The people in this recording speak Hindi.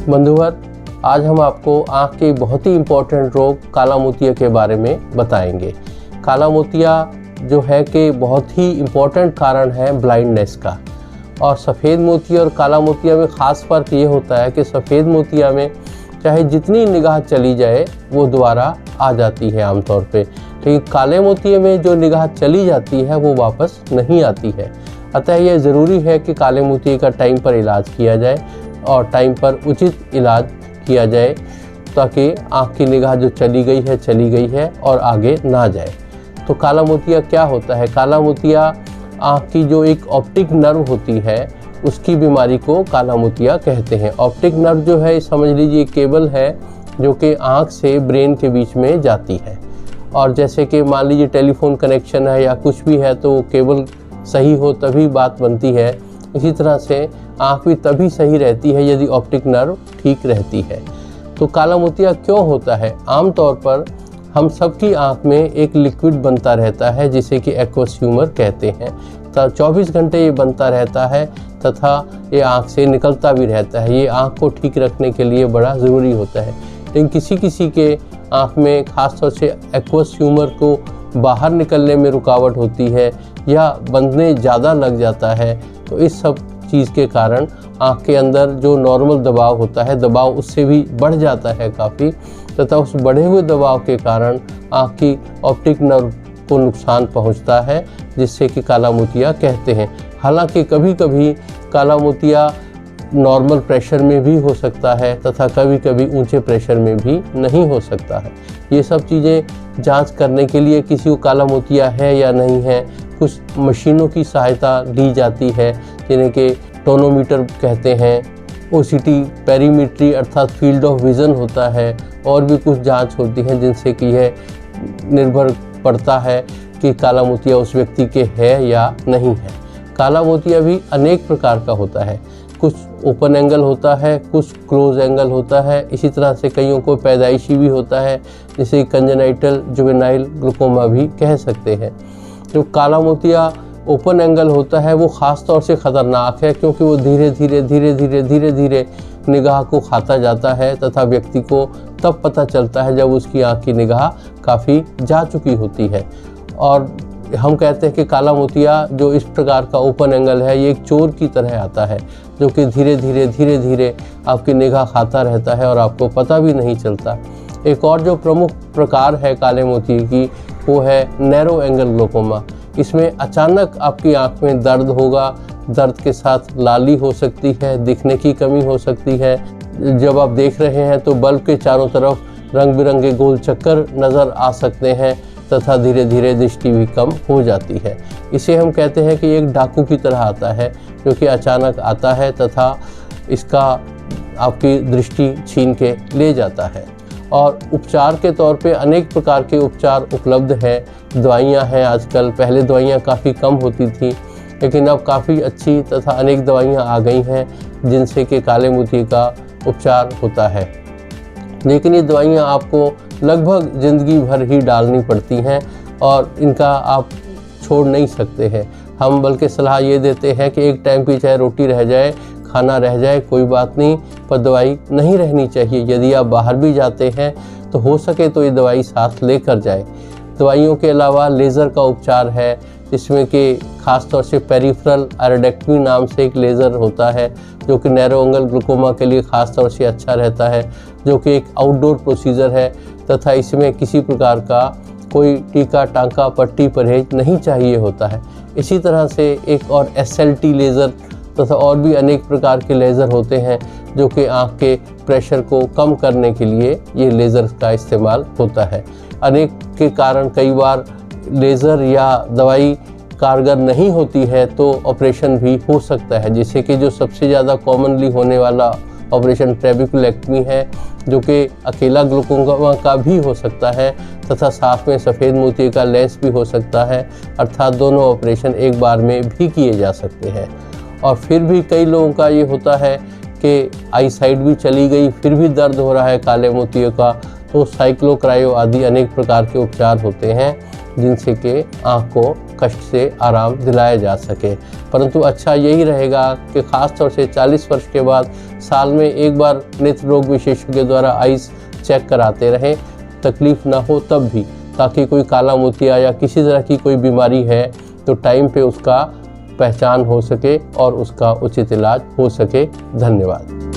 बंधुवर, आज हम आपको आँख के बहुत ही इम्पोर्टेंट रोग काला मोतिया के बारे में बताएंगे। काला मोतिया जो है कि बहुत ही इम्पोर्टेंट कारण है ब्लाइंडनेस का। और सफ़ेद मोतिया और काला मोतिया में ख़ास फ़र्क ये होता है कि सफ़ेद मोतिया में चाहे जितनी निगाह चली जाए वो दोबारा आ जाती है आमतौर पे, लेकिन काले मोतिये में जो निगाह चली जाती है वो वापस नहीं आती है। अतः यह ज़रूरी है कि काले मोतिये का टाइम पर इलाज किया जाए और टाइम पर उचित इलाज किया जाए, ताकि आँख की निगाह जो चली गई है और आगे ना जाए। तो काला मोतिया क्या होता है? काला मोतिया आँख की जो एक ऑप्टिक नर्व होती है उसकी बीमारी को काला मोतिया कहते हैं। ऑप्टिक नर्व जो है, समझ लीजिए केबल है जो कि आँख से ब्रेन के बीच में जाती है। और जैसे कि मान लीजिए टेलीफोन कनेक्शन है या कुछ भी है तो केबल सही हो तभी बात बनती है। इसी तरह से आँख भी तभी सही रहती है यदि ऑप्टिक नर्व ठीक रहती है। तो काला मोतिया क्यों होता है? आमतौर पर हम सबकी आँख में एक लिक्विड बनता रहता है जिसे कि एक्वस ह्यूमर कहते हैं। 24 घंटे ये बनता रहता है तथा ये आँख से निकलता भी रहता है। ये आँख को ठीक रखने के लिए बड़ा ज़रूरी होता है। लेकिन किसी किसी के आँख में ख़ास तौर से एक्वस ह्यूमर को बाहर निकलने में रुकावट होती है या बंधने ज़्यादा लग जाता है। तो इस सब चीज़ के कारण आँख के अंदर जो नॉर्मल दबाव होता है, दबाव उससे भी बढ़ जाता है काफ़ी, तथा उस बढ़े हुए दबाव के कारण आँख की ऑप्टिक नर्व को नुकसान पहुँचता है, जिससे कि काला मोतिया कहते हैं। हालांकि कभी कभी काला मोतिया नॉर्मल प्रेशर में भी हो सकता है तथा कभी कभी ऊंचे प्रेशर में भी नहीं हो सकता है। ये सब चीज़ें जांच करने के लिए किसी को काला मोतिया है या नहीं है, कुछ मशीनों की सहायता ली जाती है जिन्हें कि टोनोमीटर कहते हैं, ओसीटी, पेरीमीट्री अर्थात फील्ड ऑफ विज़न होता है, और भी कुछ जांच होती हैं जिनसे कि यह निर्भर पड़ता है कि काला मोतिया उस व्यक्ति के है या नहीं है। काला मोतिया भी अनेक प्रकार का होता है। कुछ ओपन एंगल होता है, कुछ क्लोज एंगल होता है। इसी तरह से कईयों को पैदाइशी भी होता है, जिसे कंजेनाइटल जुवेनाइल ग्लूकोमा भी कह सकते हैं। जो काला मोतिया ओपन एंगल होता है वो ख़ास तौर से ख़तरनाक है, क्योंकि वो धीरे धीरे निगाह को खाता जाता है तथा व्यक्ति को तब पता चलता है जब उसकी आँख की निगाह काफ़ी जा चुकी होती है। और हम कहते हैं कि काला मोतिया जो इस प्रकार का ओपन एंगल है, ये एक चोर की तरह आता है जो कि धीरे धीरे आपकी निगाह खाता रहता है और आपको पता भी नहीं चलता। एक और जो प्रमुख प्रकार है काले मोतिये की, वो है नैरो एंगल ग्लूकोमा। इसमें अचानक आपकी आँख में दर्द होगा, दर्द के साथ लाली हो सकती है, दिखने की कमी हो सकती है। जब आप देख रहे हैं तो बल्ब के चारों तरफ रंग बिरंगे गोल चक्कर नज़र आ सकते हैं तथा धीरे धीरे दृष्टि भी कम हो जाती है। इसे हम कहते हैं कि एक डाकू की तरह आता है, जो कि अचानक आता है तथा इसका आपकी दृष्टि छीन के ले जाता है। और उपचार के तौर पे अनेक प्रकार के उपचार उपलब्ध हैं। दवाइयाँ हैं आजकल, पहले दवाइयाँ काफ़ी कम होती थी, लेकिन अब काफ़ी अच्छी तथा अनेक दवाइयाँ आ गई हैं जिनसे कि काले मोतिये का उपचार होता है। लेकिन ये दवाइयाँ आपको लगभग ज़िंदगी भर ही डालनी पड़ती हैं और इनका आप छोड़ नहीं सकते हैं। हम बल्कि सलाह ये देते हैं कि एक टाइम की चाहे रोटी रह जाए, खाना रह जाए, कोई बात नहीं, पर दवाई नहीं रहनी चाहिए। यदि आप बाहर भी जाते हैं तो हो सके तो ये दवाई साथ लेकर जाए। दवाइयों के अलावा लेज़र का उपचार है, जिसमें कि ख़ास तौर से पेरिफेरल आयरोडेक्टमी नाम से एक लेज़र होता है जो कि नैरो एंगल ग्लूकोमा के लिए ख़ास तौर से अच्छा रहता है, जो कि एक आउटडोर प्रोसीजर है तथा इसमें किसी प्रकार का कोई टीका, टांका, पट्टी, परहेज नहीं चाहिए होता है। इसी तरह से एक और SLT लेज़र तथा और भी अनेक प्रकार के लेज़र होते हैं जो कि आँख के प्रेशर को कम करने के लिए ये लेज़र का इस्तेमाल होता है। अनेक के कारण कई बार लेज़र या दवाई कारगर नहीं होती है तो ऑपरेशन भी हो सकता है, जैसे कि जो सबसे ज़्यादा कॉमनली होने वाला ऑपरेशन ट्रेबिकुलेक्टमी है, जो कि अकेला ग्लूकोमा का भी हो सकता है तथा साथ में सफ़ेद मोतिये का लेंस भी हो सकता है। अर्थात दोनों ऑपरेशन एक बार में भी किए जा सकते हैं। और फिर भी कई लोगों का ये होता है कि आई साइट भी चली गई, फिर भी दर्द हो रहा है काले मोतिये का, तो साइक्लोक्रायो आदि अनेक प्रकार के उपचार होते हैं जिनसे कि आँख को कष्ट से आराम दिलाया जा सके। परंतु अच्छा यही रहेगा कि ख़ास तौर से 40 वर्ष के बाद साल में एक बार नेत्र रोग विशेषज्ञ द्वारा आइस चेक कराते रहें, तकलीफ़ ना हो तब भी, ताकि कोई काला मोतिया या किसी तरह की कोई बीमारी है तो टाइम पे उसका पहचान हो सके और उसका उचित इलाज हो सके। धन्यवाद।